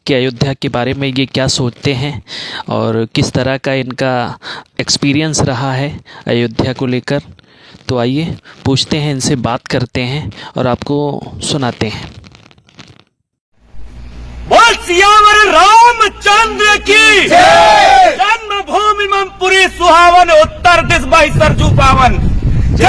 कि अयोध्या के बारे में ये क्या सोचते हैं और किस तरह का इनका एक्सपीरियंस रहा है अयोध्या को लेकर। तो आइए पूछते हैं, इनसे बात करते हैं और आपको सुनाते हैं। बोल सियावर रामचंद्र की जय। जन्मभूमि ममपुरी सुहावन, उत्तर दिस बाई सरजू पावन। जय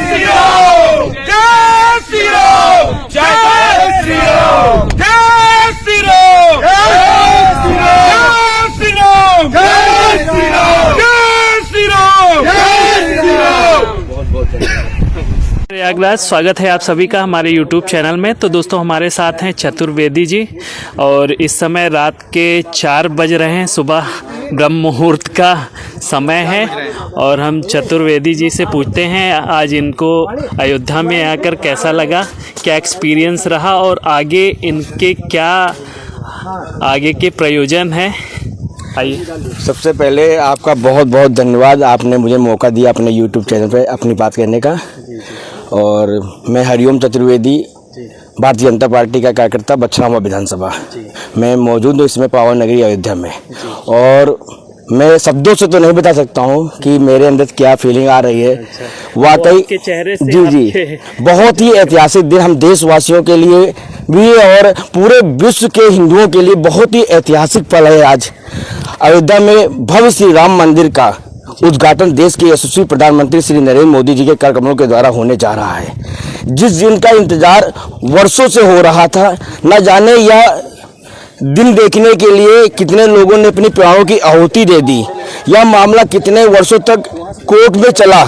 श्री राम, जय श्री राम, जय श्री राम, जय श्री राम, जय श्री राम, जय श्री राम, जय श्री राम, जय श्री राम, जय श्री राम। बहुत बहुत प्रयागराज, स्वागत है आप सभी का हमारे YouTube चैनल में। तो दोस्तों, हमारे साथ हैं चतुर्वेदी जी और इस समय रात के 4 बज रहे हैं, सुबह ब्रह्म मुहूर्त का समय है और हम चतुर्वेदी जी से पूछते हैं आज इनको अयोध्या में आकर कैसा लगा, क्या एक्सपीरियंस रहा और आगे इनके क्या आगे के प्रयोजन हैं। आइए। सबसे पहले आपका बहुत बहुत धन्यवाद, आपने मुझे मौका दिया अपने YouTube चैनल पे अपनी बात कहने का। और मैं हरिओम चतुर्वेदी, भारतीय जनता पार्टी का कार्यकर्ता, बछरावा विधानसभा मैं मौजूद हूँ इसमें पावन नगरी अयोध्या में। और मैं शब्दों से तो नहीं बता सकता हूँ कि मेरे अंदर क्या फीलिंग आ रही है। वाकई चेहरे से जी बहुत ही ऐतिहासिक दिन हम देशवासियों के लिए भी और पूरे विश्व के हिंदुओं के लिए बहुत ही ऐतिहासिक पल है। आज अयोध्या में भव्य श्री राम मंदिर का उद्घाटन देश के यशस्वी प्रधानमंत्री श्री नरेंद्र मोदी जी के कर कमलों के द्वारा होने जा रहा है। जिस दिन का इंतजार वर्षों से हो रहा था, न जाने यह दिन देखने के लिए कितने लोगों ने अपनी प्राणों की आहुति दे दी, यह मामला कितने वर्षों तक कोर्ट में चला।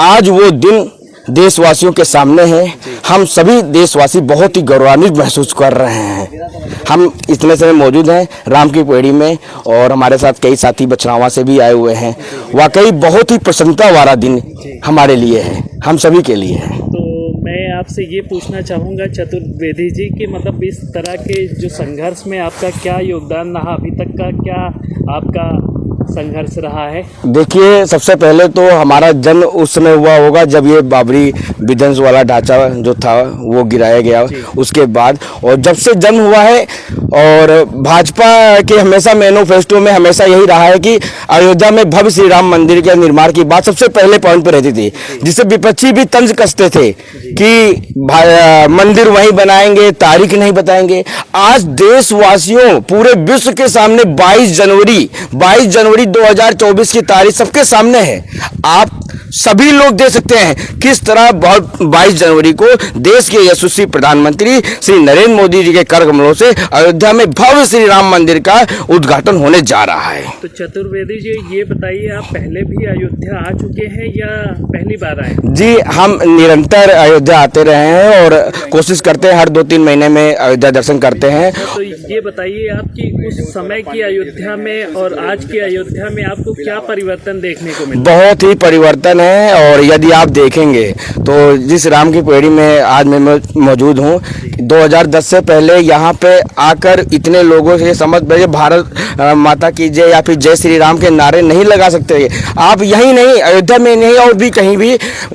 आज वो दिन देशवासियों के सामने है। हम सभी देशवासी बहुत ही गौरवान्वित महसूस कर रहे हैं। हम इतने समय मौजूद हैं राम की पेड़ी में और हमारे साथ कई साथी बछरावा से भी आए हुए हैं। वाकई बहुत ही प्रसन्नता वाला दिन हमारे लिए है, हम सभी के लिए है। तो मैं आपसे ये पूछना चाहूँगा चतुर्वेदी जी कि मतलब इस तरह के जो संघर्ष में आपका क्या योगदान रहा, अभी तक का क्या आपका संघर्ष रहा है। देखिए, सबसे पहले तो हमारा जन्म उस समय हुआ होगा जब ये बाबरी विध्वंस वाला ढांचा जो था वो गिराया गया, उसके बाद। और जब से जन्म हुआ है और भाजपा के हमेशा मैनिफेस्टो में हमेशा यही रहा है कि अयोध्या में भव्य श्री राम मंदिर के निर्माण की बात सबसे पहले पॉइंट पर रहती थी, जिससे विपक्षी भी तंज कसते थे कि मंदिर वहीं बनाएंगे, तारीख नहीं बताएंगे। आज देशवासियों पूरे विश्व के सामने 22 जनवरी 2024 की तारीख सबके सामने है। आप सभी लोग देख सकते हैं किस तरह 22 जनवरी को देश के यशस्वी प्रधानमंत्री श्री नरेंद्र मोदी जी के कर कमलों से अयोध्या में भव्य श्री राम मंदिर का उद्घाटन होने जा रहा है। तो चतुर्वेदी जी, ये बताइए, आप पहले भी अयोध्या आ चुके हैं या पहली बार आए? जी, हम निरंतर अयोध्या आते रहे हैं और कोशिश करते हैं हर 2-3 महीने में अयोध्या दर्शन करते हैं। तो ये बताइए आपकी उस समय की अयोध्या में और आज की अयोध्या में आपको क्या परिवर्तन देखने को मिला? बहुत ही परिवर्तन है। और यदि आप देखेंगे तो जिस राम की पेड़ी में आज मैं मौजूद हूँ, 2010 से पहले यहाँ पे आकर इतने लोगों से समझ बजे भारत माता की जय या फिर जय श्री राम के नारे नहीं लगा सकते आप। यहीं नहीं, अयोध्या में नहीं और भी कहीं भी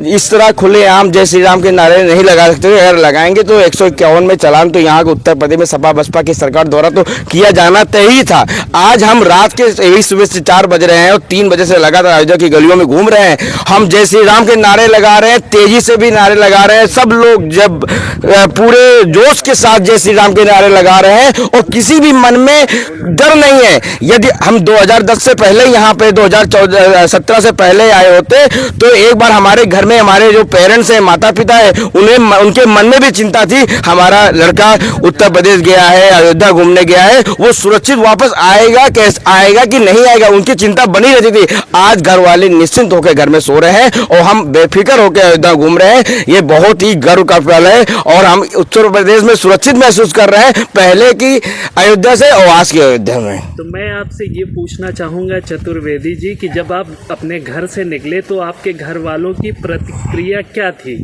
इस तरह खुलेआम जय श्री राम के नारे नहीं लगा सकते। अगर लगाएंगे तो 151 में चलान तो यहाँ के उत्तर प्रदेश में सपा बसपा की सरकार द्वारा तो किया जाना तय ही था। आज हम रात के सुबह से 4 बज रहे हैं और 3 बजे से लगातार अयोध्या की गलियों में घूम रहे हैं। हम जय श्री राम के नारे लगा रहे हैं, तेजी से भी नारे लगा रहे हैं। सब लोग जब पूरे जोश के साथ जय श्री राम के नारे लगा रहे हैं और किसी भी मन में डर नहीं है। यदि हम 2010 से पहले यहाँ पे 2017 से पहले आए होते तो एक बार हमारे घर में हमारे जो पेरेंट्स हैं, माता पिता है, उनके मन में भी चिंता थी हमारा लड़का उत्तर प्रदेश गया है, अयोध्या घूमने गया है, वो सुरक्षित वापस आएगा कैसे आएगा कि नहीं आएगा, उनकी चिंता बनी रहती थी। आज घर वाले निश्चिंत होकर घर में सो रहे हैं और हम बेफिक्र होकर अयोध्या घूम रहे हैं। ये बहुत ही गर्व का पल है और हम उत्तर प्रदेश में सुरक्षित महसूस कर रहे हैं पहले की अयोध्या से और आज की अयोध्या में। तो मैं आपसे ये पूछना चाहूँगा चतुर्वेदी जी कि जब आप अपने घर से निकले तो आपके घर वालों की प्रतिक्रिया क्या थी?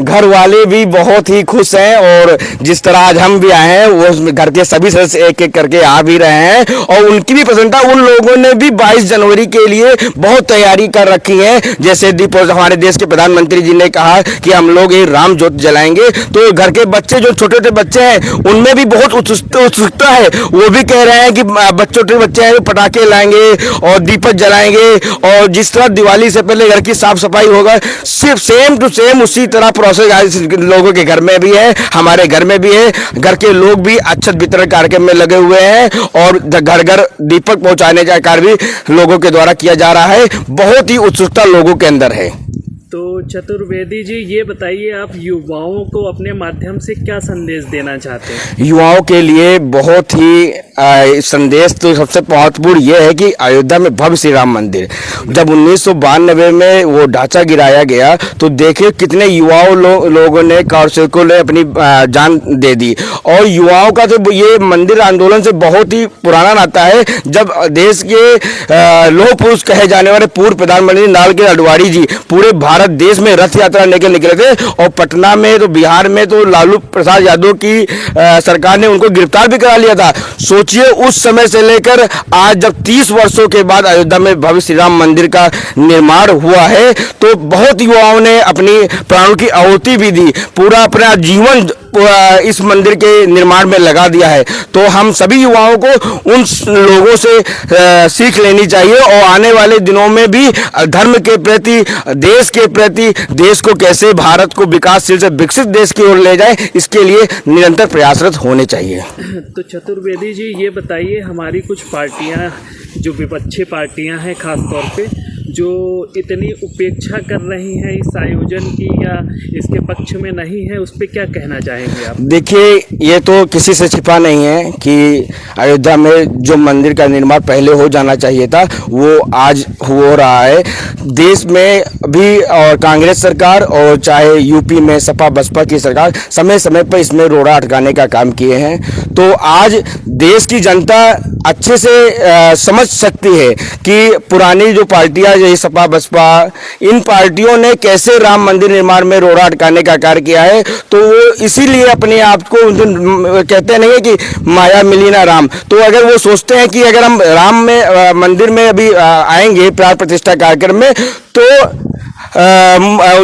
घर वाले भी बहुत ही खुश हैं और जिस तरह आज हम भी आए हैं वो घर के सभी सदस्य एक एक करके आ भी रहे हैं और उनकी भी प्रसन्नता। उन लोगों ने भी 22 जनवरी के लिए बहुत तैयारी कर रखी है है। जैसे दीपोत्सव हमारे देश के प्रधानमंत्री जी ने कहा कि हम लोग ये राम ज्योति जलाएंगे, तो घर के बच्चे जो छोटे छोटे बच्चे हैं उनमें भी बहुत उत्सुकता है। वो भी कह रहे हैं कि छोटे बच्चे हैं पटाखे लाएंगे और दीपक जलाएंगे, और जिस तरह दिवाली से पहले घर की साफ सफाई होगा, सिर्फ सेम टू सेम उसी तरह प्रोसेस लोगों के घर में भी है, हमारे घर में भी है। घर के लोग भी अक्षत वितरण कार्यक्रम में लगे हुए हैं और घर घर दीपक पहुंचाने का कार्य भी लोगों के द्वारा किया जा रहा है। बहुत ही उत्सुकता लोगों के अंदर है। तो चतुर्वेदी जी, ये बताइए आप युवाओं को अपने माध्यम से क्या संदेश देना चाहते हैं? युवाओं के लिए बहुत ही संदेश तो सबसे महत्वपूर्ण ये है कि अयोध्या में भव्य श्री राम मंदिर, जब 1992 में वो ढांचा गिराया गया तो देखिए कितने युवाओं लोगों ने, कार्यकर्ताओं ने अपनी जान दे दी। और युवाओं का तो ये मंदिर आंदोलन से बहुत ही पुराना नाता है। जब देश के लौह पुरुष कहे जाने वाले पूर्व प्रधानमंत्री लाल कृष्ण आडवाणी जी पूरे भारत देश में रथ यात्रा लेकर निकले थे, और पटना में तो बिहार में तो लालू प्रसाद यादव की सरकार ने उनको गिरफ्तार भी करा लिया था। सोचिए उस समय से लेकर आज जब 30 वर्षों के बाद अयोध्या में भव्य श्री राम मंदिर का निर्माण हुआ है, तो बहुत युवाओं ने अपनी प्राणों की आहुति भी दी, पूरा अपना जीवन इस मंदिर के निर्माण में लगा दिया है। तो हम सभी युवाओं को उन लोगों से सीख लेनी चाहिए, और आने वाले दिनों में भी धर्म के प्रति, देश के प्रति, देश को कैसे भारत को विकासशील से विकसित देश की ओर ले जाए, इसके लिए निरंतर प्रयासरत होने चाहिए। तो चतुर्वेदी जी, ये बताइए, हमारी कुछ पार्टियां जो विपक्षी पार्टियां हैं खास तौर पे, जो इतनी उपेक्षा कर रही हैं इस आयोजन की या इसके पक्ष में नहीं है, उस पर क्या कहना चाहेंगे आप? देखिए, ये तो किसी से छिपा नहीं है कि अयोध्या में जो मंदिर का निर्माण पहले हो जाना चाहिए था वो आज हो रहा है। देश में भी और कांग्रेस सरकार और चाहे यूपी में सपा बसपा की सरकार समय समय पर इसमें रोड़ा अटकाने का काम किए हैं। तो आज देश की जनता अच्छे से समझ सकती है कि पुरानी जो पार्टियां जैसे सपा बसपा, इन पार्टियों ने कैसे राम मंदिर निर्माण में रोड़ा अटकाने का कार्य किया है। तो वो इसीलिए अपने आप को कहते नहीं है कि माया मिली ना राम। तो अगर वो सोचते हैं कि अगर हम राम में मंदिर में अभी आएंगे प्राण प्रतिष्ठा कार्यक्रम में, तो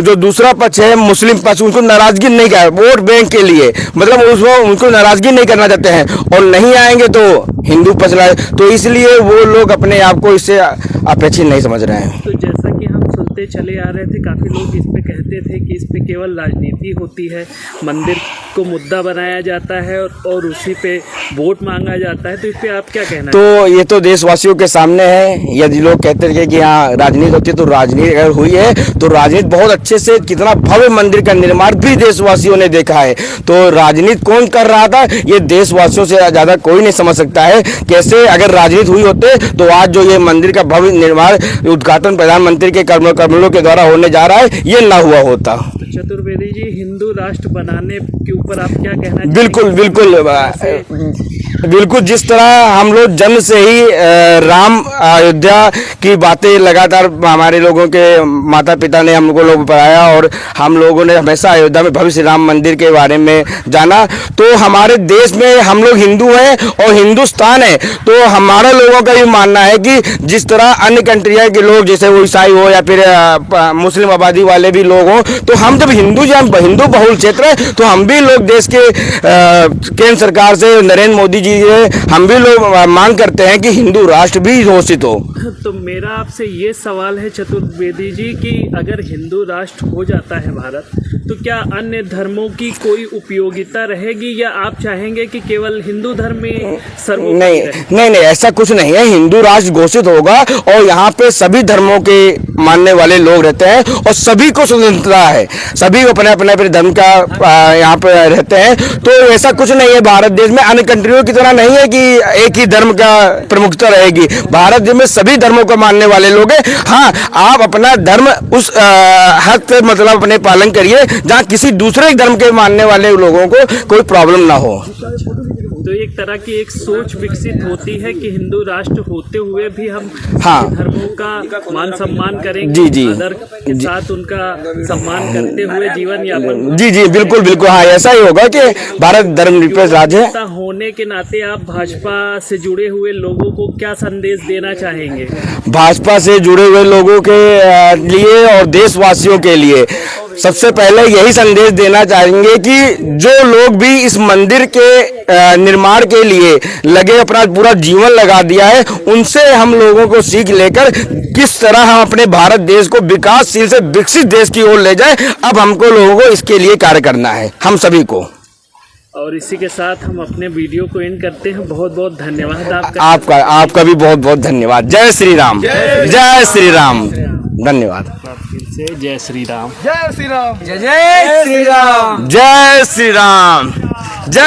जो दूसरा पक्ष है मुस्लिम पक्ष, उनको नाराजगी नहीं कर, वोट बैंक के लिए मतलब उसको उनको नाराजगी नहीं करना चाहते हैं, और नहीं आएंगे तो हिंदू पक्ष लाए, तो इसलिए वो लोग अपने आप को इससे अपेक्षित नहीं समझ रहे हैं। तो जैसा कि हम सुनते चले आ रहे थे, काफ़ी लोग इस पे कहते थे कि इस पे केवल राजनीति होती है, मंदिर को मुद्दा बनाया जाता है और उसी पे वोट मांगा जाता है। तो इस पे आप क्या कहना? तो ये तो देशवासियों के सामने है। यदि लोग कहते थे कि हाँ राजनीति होती है, तो राजनीति अगर हुई है तो राजनीति बहुत अच्छे से, कितना भव्य मंदिर का निर्माण भी देशवासियों ने देखा है। तो राजनीति कौन कर रहा था ये देशवासियों से ज्यादा कोई नहीं समझ सकता है। कैसे अगर राजनीति हुई होते तो आज जो ये मंदिर का भव्य निर्माण उद्घाटन प्रधानमंत्री के कमलों के द्वारा होने जा रहा है, ये ना हुआ होता। तो चतुर्वेदी जी, हिंदू राष्ट्र बनाने के ऊपर आप क्या कहना चाहेंगे? बिल्कुल बिल्कुल बिल्कुल, जिस तरह हम लोग जन्म से ही राम अयोध्या की बातें लगातार हमारे लोगों के माता पिता ने हम लोग पढ़ाया, और हम लोगों ने हमेशा अयोध्या में भव्य श्री राम मंदिर के बारे में जाना। तो हमारे देश में हम लोग हिंदू हैं और हिंदुस्तान है, तो हमारा लोगों का ये मानना है कि जिस तरह अन्य कंट्रियाँ के लोग, जैसे वो ईसाई हो या फिर मुस्लिम आबादी वाले भी लोग हों, तो हम जब हिंदू हिंदू बहुल क्षेत्र है, तो हम भी लोग देश के केंद्र सरकार से, नरेंद्र मोदी जी से हम भी लोग मांग करते हैं कि हिंदू राष्ट्र भी घोषित हो। तो मेरा आपसे ये सवाल है चतुर्वेदी जी कि अगर हिंदू राष्ट्र हो जाता है भारत, तो क्या अन्य धर्मों की कोई उपयोगिता रहेगी, या आप चाहेंगे कि केवल हिंदू धर्म में सर्वोपरि रहे? नहीं, ऐसा कुछ नहीं है। हिंदू राष्ट्र घोषित होगा और यहाँ पे सभी धर्मों के मानने वाले लोग रहते हैं और सभी को स्वतंत्रता है, सभी अपने अपने धर्म का यहाँ पे रहते हैं। तो ऐसा कुछ नहीं है भारत देश में, अन्य कंट्रियों की तरह नहीं है कि एक ही धर्म का प्रमुखता रहेगी। भारत देश में सभी धर्मों को मानने वाले लोग हैं। हाँ, आप अपना धर्म उस हद तक मतलब अपने पालन करिए जहाँ किसी दूसरे धर्म के मानने वाले लोगों को कोई प्रॉब्लम ना हो। तो एक तरह की एक सोच विकसित होती है कि हिंदू राष्ट्र होते हुए भी हम हाँ। धर्मों का मान सम्मान करेंगे, जी, जी। आदर के साथ उनका सम्मान करते हुए जीवन यापन। जी जी बिल्कुल बिल्कुल, हाँ ऐसा ही होगा कि भारत धर्मनिरपेक्ष राज्य है। होने के नाते आप भाजपा से जुड़े हुए लोगों को क्या संदेश देना चाहेंगे? भाजपा से जुड़े हुए लोगों के लिए और देशवासियों के लिए सबसे पहले यही संदेश देना चाहेंगे कि जो लोग भी इस मंदिर के निर्माण के लिए लगे, अपना पूरा जीवन लगा दिया है, उनसे हम लोगों को सीख लेकर किस तरह हम अपने भारत देश को विकासशील से विकसित देश की ओर ले जाए, अब हमको लोगों को इसके लिए कार्य करना है, हम सभी को। और इसी के साथ हम अपने वीडियो को एंड करते हैं। बहुत बहुत धन्यवाद आपका भी बहुत बहुत धन्यवाद। जय श्री राम, जय श्री राम, धन्यवाद। से जय श्री राम। जय श्री राम। जय श्री राम, जय श्री राम, जय